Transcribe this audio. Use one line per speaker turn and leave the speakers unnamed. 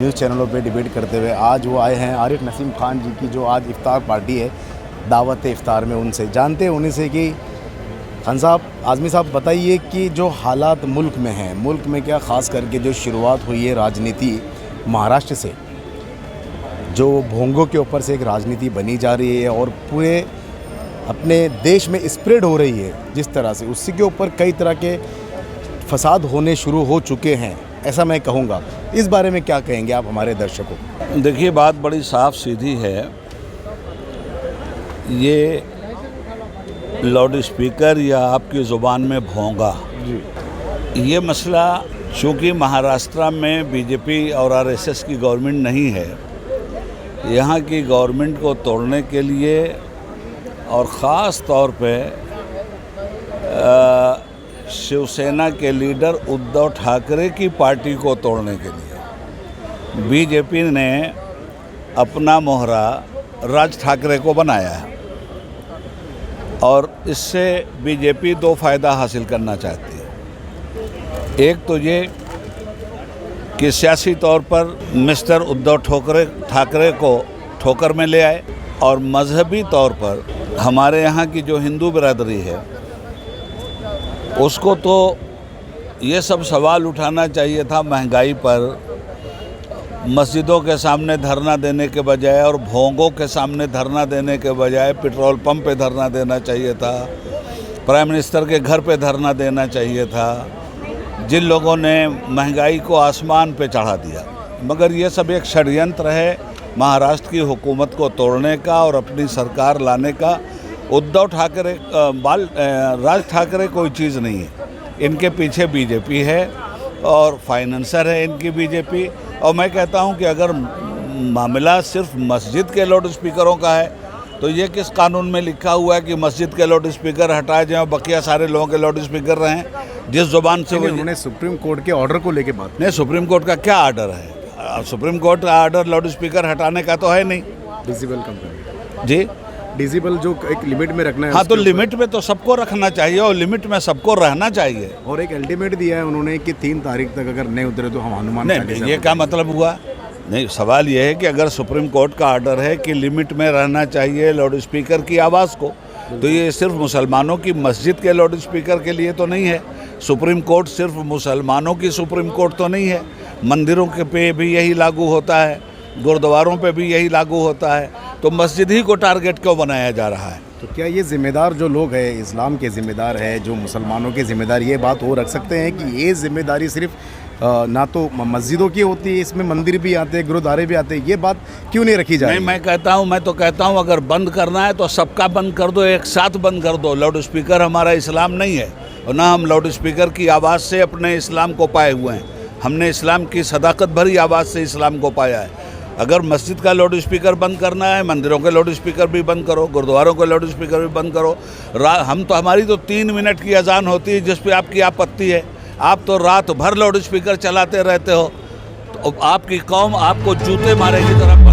News चैनलों पे debate करते हुए। आज वो आए हैं आरिफ नसीम खान जी की जो आज इफ्तार पार्टी है, दावत इफ्तार में उनसे जानते हैं उन्हीं से कि खान साहब, आज़मी साहब, बताइए कि जो हालात मुल्क में हैं, मुल्क में क्या ख़ास करके जो शुरुआत हुई है राजनीति महाराष्ट्र से, जो भोंगों के ऊपर से एक राजनीति बनी जा रही है और पूरे अपने देश में स्प्रेड हो रही है जिस तरह से, उसी के ऊपर कई तरह के फसाद होने शुरू हो चुके हैं, ऐसा मैं कहूँगा। इस बारे में क्या कहेंगे आप हमारे दर्शकों को?
देखिए, बात बड़ी साफ सीधी है। ये लाउड स्पीकर या आपकी ज़ुबान में भोंगा, ये मसला चूँकि महाराष्ट्र में बीजेपी और आरएसएस की गवर्नमेंट नहीं है, यहाँ की गवर्नमेंट को तोड़ने के लिए और ख़ास तौर पे शिवसेना के लीडर उद्धव ठाकरे की पार्टी को तोड़ने के लिए बीजेपी ने अपना मोहरा राज ठाकरे को बनाया है और इससे बीजेपी दो फ़ायदा हासिल करना चाहती है। एक तो ये कि सियासी तौर पर मिस्टर उद्धव ठाकरे को ठोकर में ले आए और मजहबी तौर पर हमारे यहाँ की जो हिंदू बिरादरी है उसको तो ये सब सवाल उठाना चाहिए था। महंगाई पर मस्जिदों के सामने धरना देने के बजाय और भोंगों के सामने धरना देने के बजाय पेट्रोल पंप पे धरना देना चाहिए था, प्राइम मिनिस्टर के घर पे धरना देना चाहिए था, जिन लोगों ने महंगाई को आसमान पे चढ़ा दिया। मगर ये सब एक षड्यंत्र है महाराष्ट्र की हुकूमत को तोड़ने का और अपनी सरकार लाने का। उद्धव ठाकरे राज ठाकरे कोई चीज़ नहीं है, इनके पीछे बीजेपी है और फाइनेंसर है इनकी बीजेपी। और मैं कहता हूं कि अगर मामला सिर्फ मस्जिद के लाउड स्पीकरों का है तो ये किस कानून में लिखा हुआ है कि मस्जिद के लाउड स्पीकर हटाए जाएं और बकिया सारे लोगों के लाउड स्पीकर रहें? जिस जुबान से
उन्होंने सुप्रीम कोर्ट के ऑर्डर को लेके बात
नहीं, सुप्रीम कोर्ट का क्या ऑर्डर है? सुप्रीम कोर्ट का ऑर्डर लाउड स्पीकर हटाने का तो है नहीं।
डिजिबल कंपनी
जी,
डिजिबल जो एक लिमिट में रखना है।
हाँ, तो लिमिट में तो सबको रखना चाहिए और लिमिट में सबको रहना चाहिए।
और एक अल्टीमेट दिया है उन्होंने कि 3 तारीख तक अगर नहीं उतरे तो हम हनुमान
नहीं, ये क्या मतलब हुआ? नहीं, सवाल ये है कि अगर सुप्रीम कोर्ट का ऑर्डर है कि लिमिट में रहना चाहिए लाउड स्पीकर की आवाज़ को, तो ये सिर्फ मुसलमानों की मस्जिद के लाउड स्पीकर के लिए तो नहीं है। सुप्रीम कोर्ट सिर्फ मुसलमानों की सुप्रीम कोर्ट तो नहीं है, मंदिरों के पे भी यही लागू होता है, गुरुद्वारों पे भी यही लागू होता है, तो मस्जिद ही को टारगेट क्यों बनाया जा रहा है?
तो क्या ये जिम्मेदार जो लोग हैं, इस्लाम के ज़िम्मेदार है, जो मुसलमानों के ज़िम्मेदार, ये बात हो रख सकते हैं कि ये जिम्मेदारी सिर्फ ना तो मस्जिदों की होती है, इसमें मंदिर भी आते हैं, गुरुद्वारे भी आते हैं, ये बात क्यों नहीं रखी जाए?
नहीं, मैं तो कहता हूँ अगर बंद करना है तो सबका बंद कर दो, एक साथ बंद कर दो। लाउड स्पीकर हमारा इस्लाम नहीं है और ना हम लाउड स्पीकर की आवाज़ से अपने इस्लाम को पाए हुए हैं। हमने इस्लाम की सदाकत भरी आवाज़ से इस्लाम को पाया है। अगर मस्जिद का लाउड स्पीकर बंद करना है, मंदिरों के लाउड स्पीकर भी बंद करो, गुरुद्वारों के लाउड स्पीकर भी बंद करो। हमारी तो 3 मिनट की अजान होती है जिस पे आपकी आपत्ति है। आप तो रात भर लाउड स्पीकर चलाते रहते हो, तो आपकी कौम आपको जूते मारेगी तरह